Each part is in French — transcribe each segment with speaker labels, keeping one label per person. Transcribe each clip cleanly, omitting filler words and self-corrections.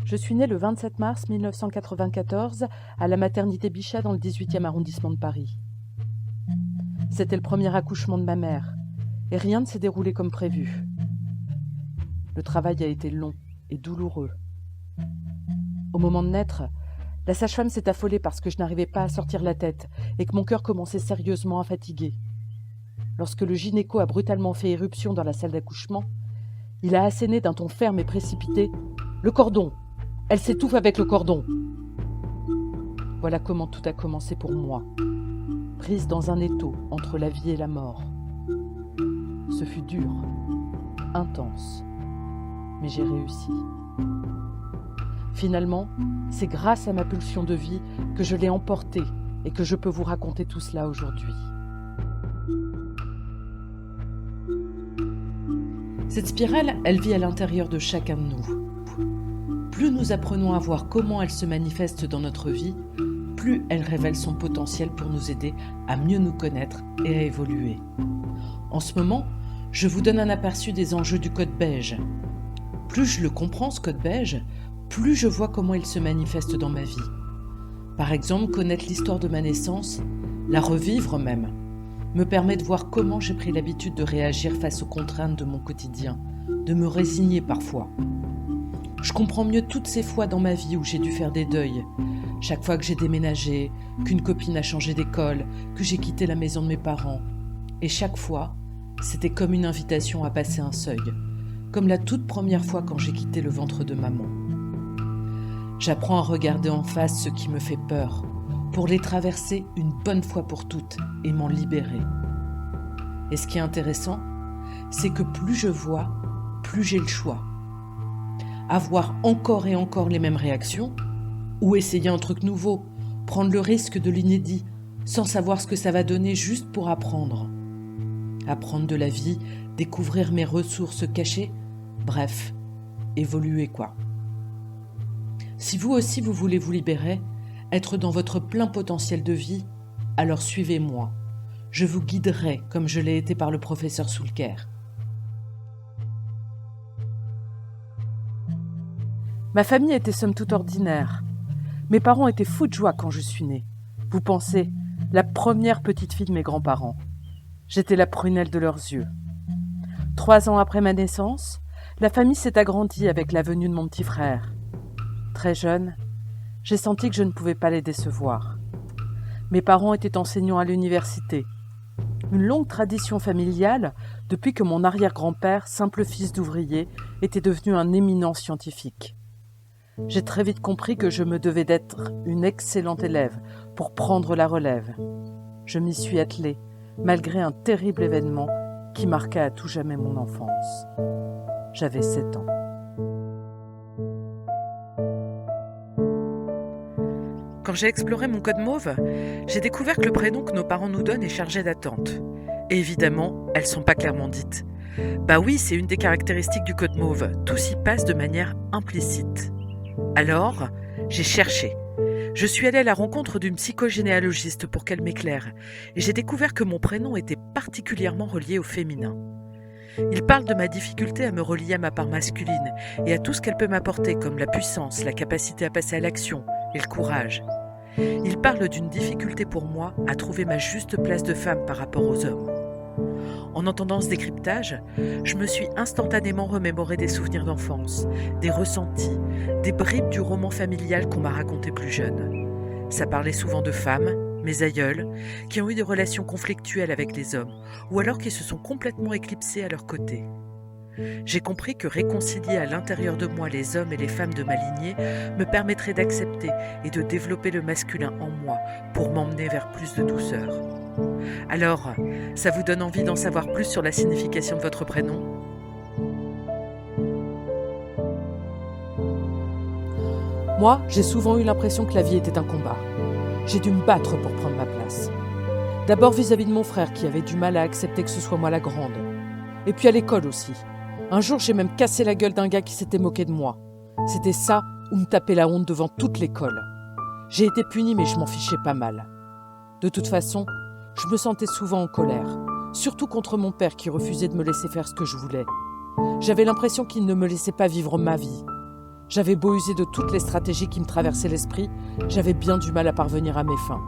Speaker 1: Je suis née le 27 mars 1994 à la maternité Bichat dans le 18e arrondissement de Paris. C'était le premier accouchement de ma mère et rien ne s'est déroulé comme prévu. Le travail a été long et douloureux. Au moment de naître, la sage-femme s'est affolée parce que je n'arrivais pas à sortir la tête et que mon cœur commençait sérieusement à fatiguer. Lorsque le gynéco a brutalement fait éruption dans la salle d'accouchement, il a asséné d'un ton ferme et précipité « Le cordon ! Elle s'étouffe avec le cordon !» Voilà comment tout a commencé pour moi, prise dans un étau entre la vie et la mort. Ce fut dur, intense, mais j'ai réussi. Finalement, c'est grâce à ma pulsion de vie que je l'ai emportée et que je peux vous raconter tout cela aujourd'hui. Cette spirale, elle vit à l'intérieur de chacun de nous. Plus nous apprenons à voir comment elle se manifeste dans notre vie, plus elle révèle son potentiel pour nous aider à mieux nous connaître et à évoluer. En ce moment, je vous donne un aperçu des enjeux du code beige. Plus je le comprends, ce code beige, plus je vois comment il se manifeste dans ma vie. Par exemple, connaître l'histoire de ma naissance, la revivre même, me permet de voir comment j'ai pris l'habitude de réagir face aux contraintes de mon quotidien, de me résigner parfois. Je comprends mieux toutes ces fois dans ma vie où j'ai dû faire des deuils. Chaque fois que j'ai déménagé, qu'une copine a changé d'école, que j'ai quitté la maison de mes parents. Et chaque fois, c'était comme une invitation à passer un seuil, comme la toute première fois quand j'ai quitté le ventre de maman. J'apprends à regarder en face ce qui me fait peur, pour les traverser une bonne fois pour toutes et m'en libérer. Et ce qui est intéressant, c'est que plus je vois, plus j'ai le choix. Avoir encore et encore les mêmes réactions, ou essayer un truc nouveau, prendre le risque de l'inédit, sans savoir ce que ça va donner juste pour apprendre. Apprendre de la vie, découvrir mes ressources cachées, bref, évoluer quoi. Si vous aussi vous voulez vous libérer, être dans votre plein potentiel de vie, alors suivez-moi. Je vous guiderai comme je l'ai été par le professeur Soulker. Ma famille était somme toute ordinaire. Mes parents étaient fous de joie quand je suis née. Vous pensez, la première petite fille de mes grands-parents. J'étais la prunelle de leurs yeux. 3 ans après ma naissance, la famille s'est agrandie avec la venue de mon petit frère. Très jeune, j'ai senti que je ne pouvais pas les décevoir. Mes parents étaient enseignants à l'université. Une longue tradition familiale depuis que mon arrière-grand-père, simple fils d'ouvrier, était devenu un éminent scientifique. J'ai très vite compris que je me devais d'être une excellente élève pour prendre la relève. Je m'y suis attelée, malgré un terrible événement qui marqua à tout jamais mon enfance. J'avais 7 ans. Quand j'ai exploré mon code mauve, j'ai découvert que le prénom que nos parents nous donnent est chargé d'attente. Et évidemment, elles ne sont pas clairement dites. Bah oui, c'est une des caractéristiques du code mauve, tout s'y passe de manière implicite. Alors, j'ai cherché. Je suis allée à la rencontre d'une psychogénéalogiste pour qu'elle m'éclaire, et j'ai découvert que mon prénom était particulièrement relié au féminin. Il parle de ma difficulté à me relier à ma part masculine et à tout ce qu'elle peut m'apporter, comme la puissance, la capacité à passer à l'action et le courage. Il parle d'une difficulté pour moi à trouver ma juste place de femme par rapport aux hommes. En entendant ce décryptage, je me suis instantanément remémoré des souvenirs d'enfance, des ressentis, des bribes du roman familial qu'on m'a raconté plus jeune. Ça parlait souvent de femmes, mes aïeules, qui ont eu des relations conflictuelles avec les hommes, ou alors qui se sont complètement éclipsés à leur côté. J'ai compris que réconcilier à l'intérieur de moi les hommes et les femmes de ma lignée me permettrait d'accepter et de développer le masculin en moi pour m'emmener vers plus de douceur. Alors, ça vous donne envie d'en savoir plus sur la signification de votre prénom ? Moi, j'ai souvent eu l'impression que la vie était un combat. J'ai dû me battre pour prendre ma place. D'abord vis-à-vis de mon frère qui avait du mal à accepter que ce soit moi la grande. Et puis à l'école aussi. Un jour, j'ai même cassé la gueule d'un gars qui s'était moqué de moi. C'était ça ou me taper la honte devant toute l'école. J'ai été punie, mais je m'en fichais pas mal. De toute façon, je me sentais souvent en colère, surtout contre mon père qui refusait de me laisser faire ce que je voulais. J'avais l'impression qu'il ne me laissait pas vivre ma vie. J'avais beau user de toutes les stratégies qui me traversaient l'esprit, j'avais bien du mal à parvenir à mes fins.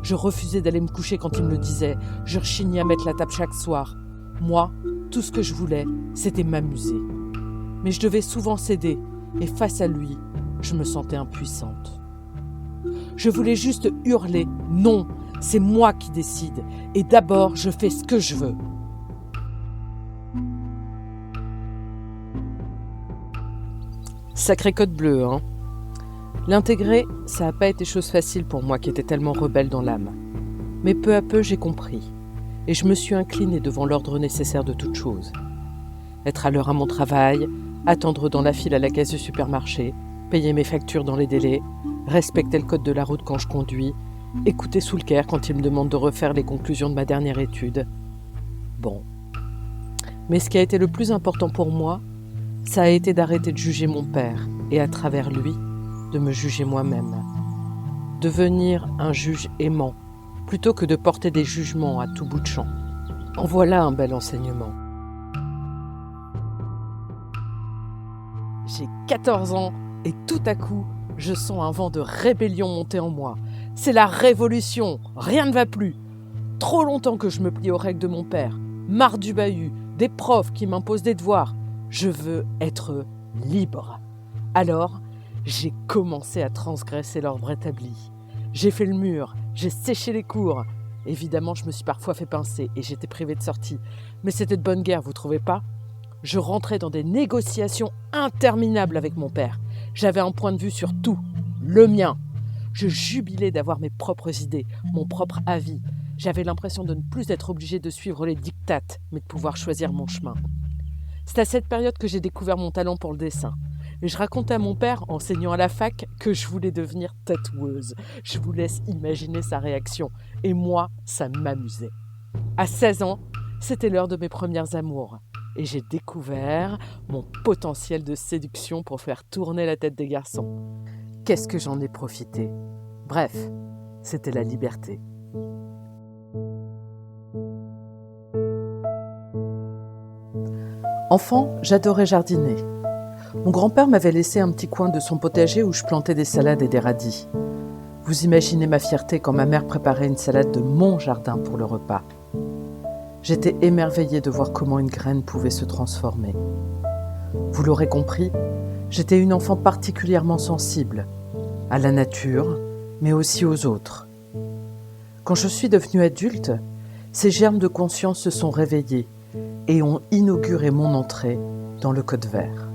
Speaker 1: Je refusais d'aller me coucher quand il me le disait, je rechignais à mettre la table chaque soir. Moi, tout ce que je voulais, c'était m'amuser. Mais je devais souvent céder, et face à lui, je me sentais impuissante. Je voulais juste hurler « Non, c'est moi qui décide, et d'abord je fais ce que je veux ». Sacré code bleu, hein. L'intégrer, ça n'a pas été chose facile pour moi qui étais tellement rebelle dans l'âme. Mais peu à peu, j'ai compris. Et je me suis inclinée devant l'ordre nécessaire de toute chose. Être à l'heure à mon travail, attendre dans la file à la caisse du supermarché, payer mes factures dans les délais, respecter le code de la route quand je conduis, écouter Soulker quand il me demande de refaire les conclusions de ma dernière étude. Bon. Mais ce qui a été le plus important pour moi, ça a été d'arrêter de juger mon père et à travers lui, de me juger moi-même. Devenir un juge aimant, plutôt que de porter des jugements à tout bout de champ. En voilà un bel enseignement. J'ai 14 ans et tout à coup, je sens un vent de rébellion monter en moi. C'est la révolution, rien ne va plus. Trop longtemps que je me plie aux règles de mon père, marre du bahut, des profs qui m'imposent des devoirs. Je veux être libre. Alors, j'ai commencé à transgresser l'ordre établi. J'ai fait le mur, j'ai séché les cours. Évidemment, je me suis parfois fait pincer et j'étais privée de sortie. Mais c'était de bonne guerre, vous trouvez pas ? Je rentrais dans des négociations interminables avec mon père. J'avais un point de vue sur tout, le mien. Je jubilais d'avoir mes propres idées, mon propre avis. J'avais l'impression de ne plus être obligée de suivre les dictates, mais de pouvoir choisir mon chemin. C'est à cette période que j'ai découvert mon talent pour le dessin. Et je racontais à mon père, enseignant à la fac, que je voulais devenir tatoueuse. Je vous laisse imaginer sa réaction. Et moi, ça m'amusait. À 16 ans, c'était l'heure de mes premières amours. Et j'ai découvert mon potentiel de séduction pour faire tourner la tête des garçons. Qu'est-ce que j'en ai profité ? Bref, c'était la liberté. Enfant, j'adorais jardiner. Mon grand-père m'avait laissé un petit coin de son potager où je plantais des salades et des radis. Vous imaginez ma fierté quand ma mère préparait une salade de mon jardin pour le repas. J'étais émerveillée de voir comment une graine pouvait se transformer. Vous l'aurez compris, j'étais une enfant particulièrement sensible à la nature, mais aussi aux autres. Quand je suis devenue adulte, ces germes de conscience se sont réveillés et ont inauguré mon entrée dans le Code Vert.